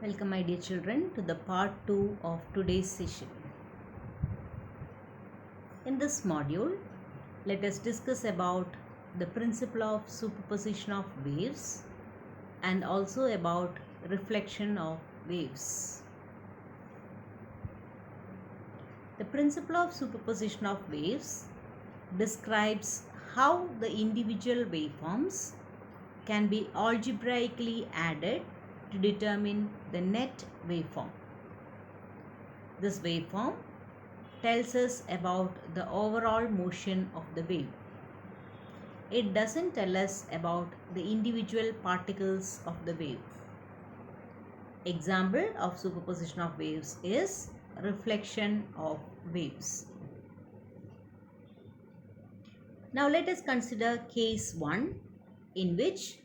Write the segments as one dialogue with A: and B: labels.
A: Welcome my dear children to the part 2 of today's session. In this module, let us discuss about the principle of superposition of waves and also about reflection of waves. The principle of superposition of waves describes how the individual waveforms can be algebraically added to determine the net waveform. This waveform tells us about the overall motion of the wave. It doesn't tell us about the individual particles of the wave. Example of superposition of waves is reflection of waves. Now let us consider case 1 in which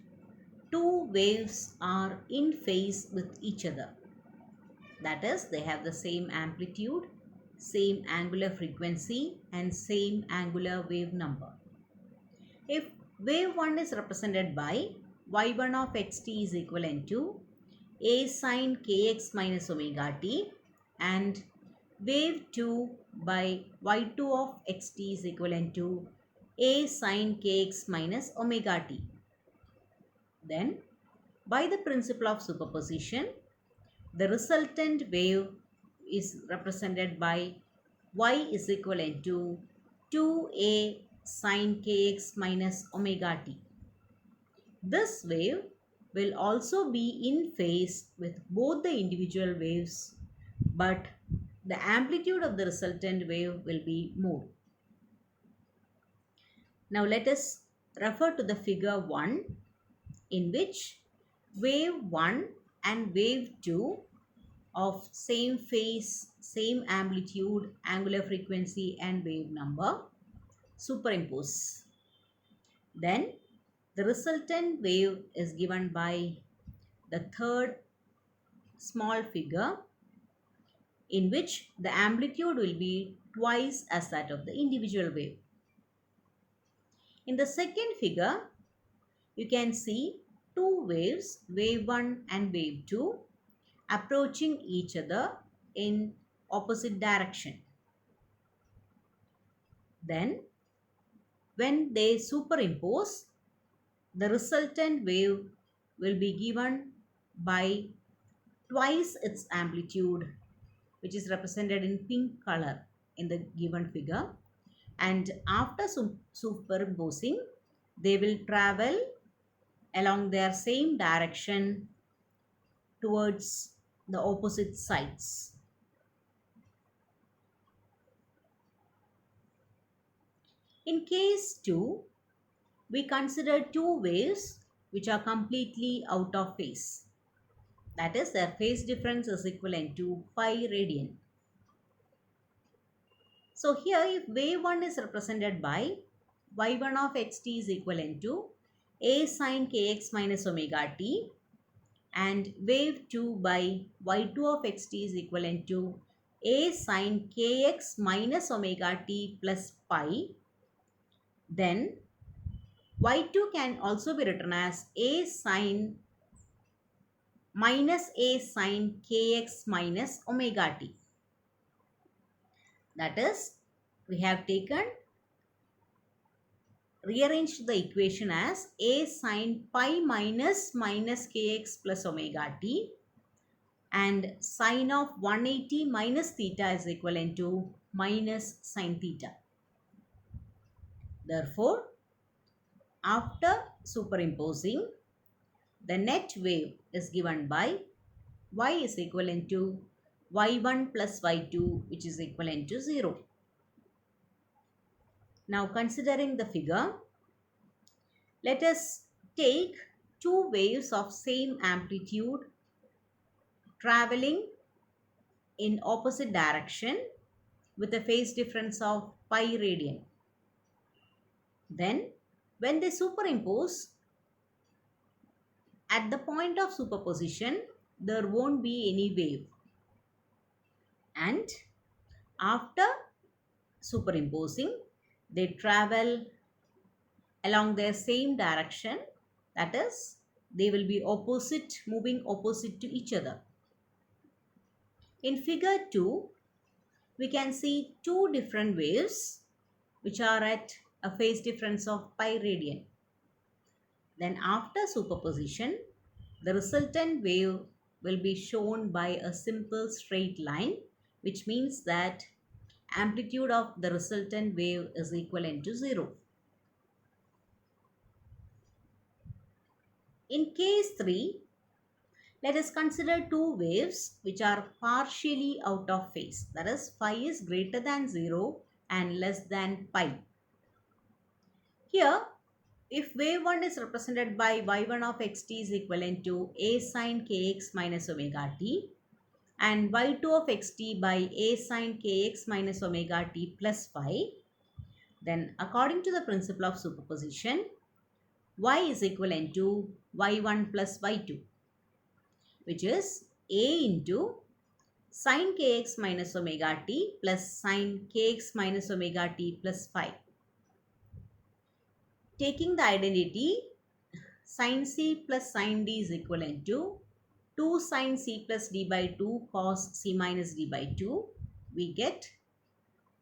A: two waves are in phase with each other. That is, they have the same amplitude, same angular frequency and same angular wave number. If wave 1 is represented by y1 of xt is equivalent to a sin kx minus omega t and wave 2 by y2 of xt is equivalent to a sin kx minus omega t, then by the principle of superposition, the resultant wave is represented by y is equivalent to 2a sin kx minus omega t. This wave will also be in phase with both the individual waves, but the amplitude of the resultant wave will be more. Now let us refer to the figure 1 in which wave 1 and wave 2 of same phase, same amplitude, angular frequency and wave number superimpose. Then the resultant wave is given by the third small figure in which the amplitude will be twice as that of the individual wave. In the second figure, you can see two waves, wave 1 and wave 2, approaching each other in opposite direction. Then when they superimpose, the resultant wave will be given by twice its amplitude, which is represented in pink color in the given figure, and after superimposing, they will travel along their same direction towards the opposite sides. In case 2, we consider two waves which are completely out of phase. That is, their phase difference is equivalent to pi radian. So here, if wave 1 is represented by y1 of xt is equivalent to a sin kx minus omega t and wave 2 by y2 of xt is equivalent to a sin kx minus omega t plus pi, then y2 can also be written as a sin minus a sin kx minus omega t. That is, we have rearranged the equation as a sin pi minus kx plus omega t and sine of 180 minus theta is equivalent to minus sine theta. Therefore, after superimposing, the net wave is given by y is equivalent to y1 plus y2, which is equivalent to 0. Now considering the figure, let us take two waves of same amplitude traveling in opposite direction with a phase difference of pi radian. Then when they superimpose, at the point of superposition, there won't be any wave. And after superimposing, they travel along their same direction. That is, they will be moving opposite to each other. In figure 2, we can see two different waves which are at a phase difference of pi radian. Then after superposition, the resultant wave will be shown by a simple straight line, which means that amplitude of the resultant wave is equivalent to 0. In case 3, let us consider two waves which are partially out of phase. That is, phi is greater than 0 and less than pi. Here, if wave 1 is represented by y1 of xt is equivalent to a sine kx minus omega t and y2 of xt by a sine kx minus omega t plus phi, then according to the principle of superposition, y is equivalent to y1 plus y2, which is a into sine kx minus omega t plus sine kx minus omega t plus phi. Taking the identity, sin c plus sin d is equivalent to 2 sin c plus d by 2 cos c minus d by 2. We get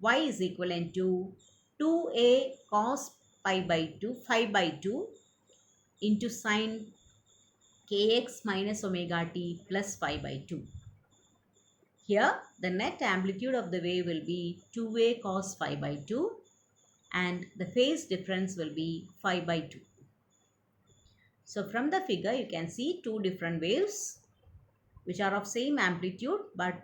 A: y is equivalent to 2a cos pi by 2, phi by 2 into sin kx minus omega t plus phi by 2. Here, the net amplitude of the wave will be 2a cos phi by 2 and the phase difference will be phi by 2. So from the figure, you can see two different waves which are of same amplitude but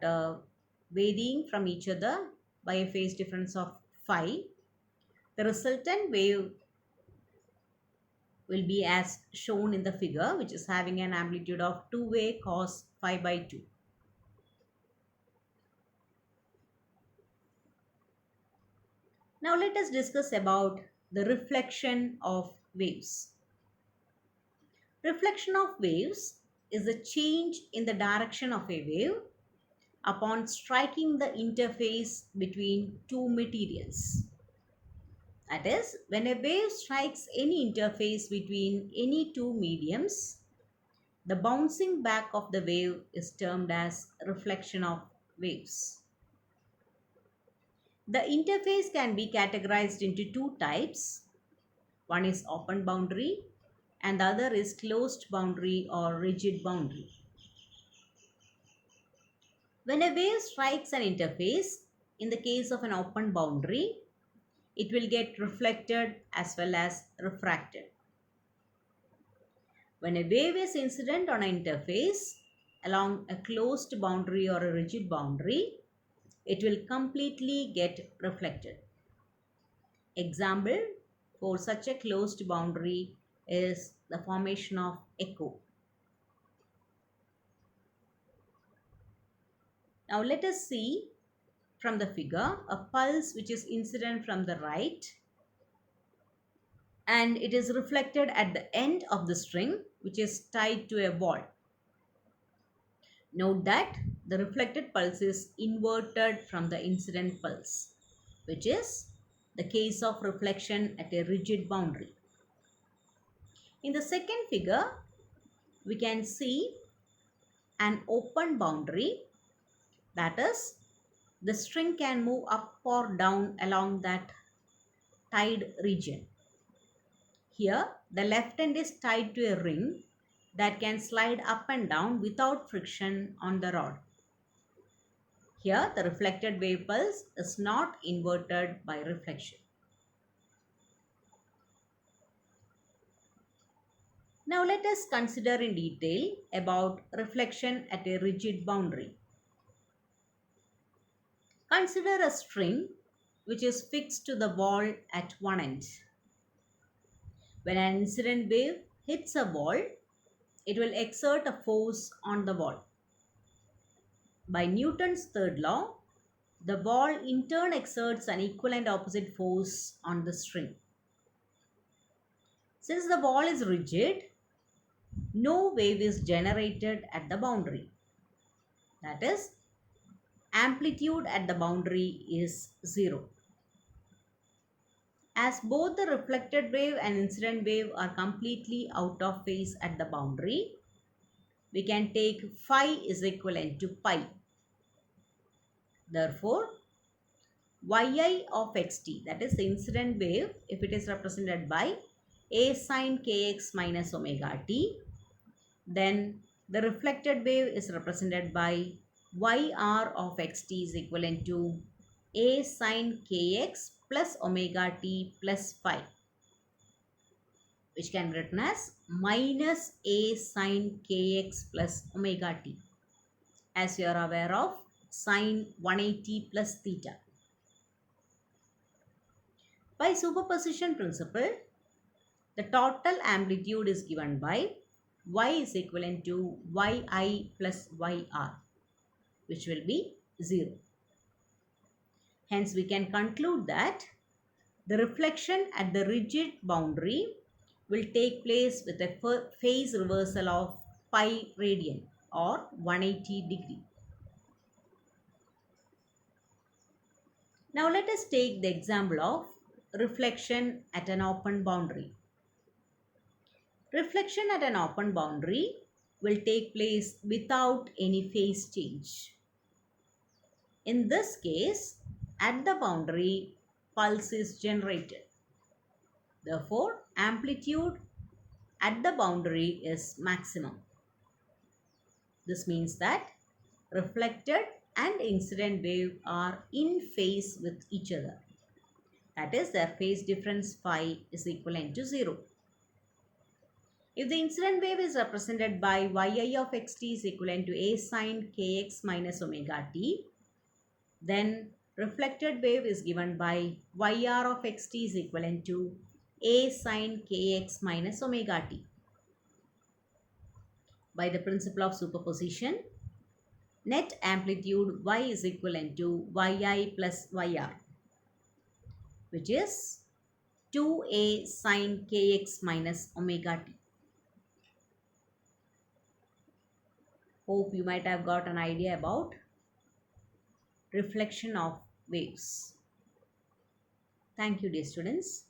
A: varying from each other by a phase difference of phi. The resultant wave will be as shown in the figure, which is having an amplitude of 2a cos phi by 2. Now let us discuss about the reflection of waves. Reflection of waves is a change in the direction of a wave upon striking the interface between two materials. That is, when a wave strikes any interface between any two mediums, the bouncing back of the wave is termed as reflection of waves. The interface can be categorized into two types. One is open boundary and the other is closed boundary or rigid boundary. When a wave strikes an interface, in the case of an open boundary, it will get reflected as well as refracted. When a wave is incident on an interface along a closed boundary or a rigid boundary, it will completely get reflected. Example for such a closed boundary is the formation of echo. Now let us see from the figure a pulse which is incident from the right and it is reflected at the end of the string which is tied to a wall. Note that the reflected pulse is inverted from the incident pulse, which is the case of reflection at a rigid boundary. In the second figure, we can see an open boundary, that is, the string can move up or down along that tied region. Here, the left end is tied to a ring that can slide up and down without friction on the rod. Here, the reflected wave pulse is not inverted by reflection. Now let us consider in detail about reflection at a rigid boundary. Consider a string which is fixed to the wall at one end. When an incident wave hits a wall, it will exert a force on the wall. By Newton's third law, the wall in turn exerts an equal and opposite force on the string. Since the wall is rigid, no wave is generated at the boundary. That is, amplitude at the boundary is 0. As both the reflected wave and incident wave are completely out of phase at the boundary, we can take phi is equivalent to pi. Therefore, yi of xt, that is the incident wave, if it is represented by a sine kx minus omega t, then the reflected wave is represented by yr of xt is equivalent to a sine kx plus omega t plus phi, which can be written as minus a sine kx plus omega t, as you are aware of sine 180 plus theta. By superposition principle, the total amplitude is given by y is equivalent to yi plus yr, which will be 0. Hence, we can conclude that the reflection at the rigid boundary will take place with a phase reversal of pi radian or 180 degree. Now let us take the example of reflection at an open boundary. Reflection at an open boundary will take place without any phase change. In this case, at the boundary, pulse is generated. Therefore, amplitude at the boundary is maximum. This means that reflected and incident wave are in phase with each other. That is, their phase difference phi is equivalent to 0. If the incident wave is represented by yi of xt is equivalent to a sine kx minus omega t, then reflected wave is given by yr of xt is equivalent to a sine kx minus omega t. By the principle of superposition, net amplitude y is equivalent to yi plus yr, which is 2a sine kx minus omega t. Hope you might have got an idea about reflection of waves. Thank you, dear students.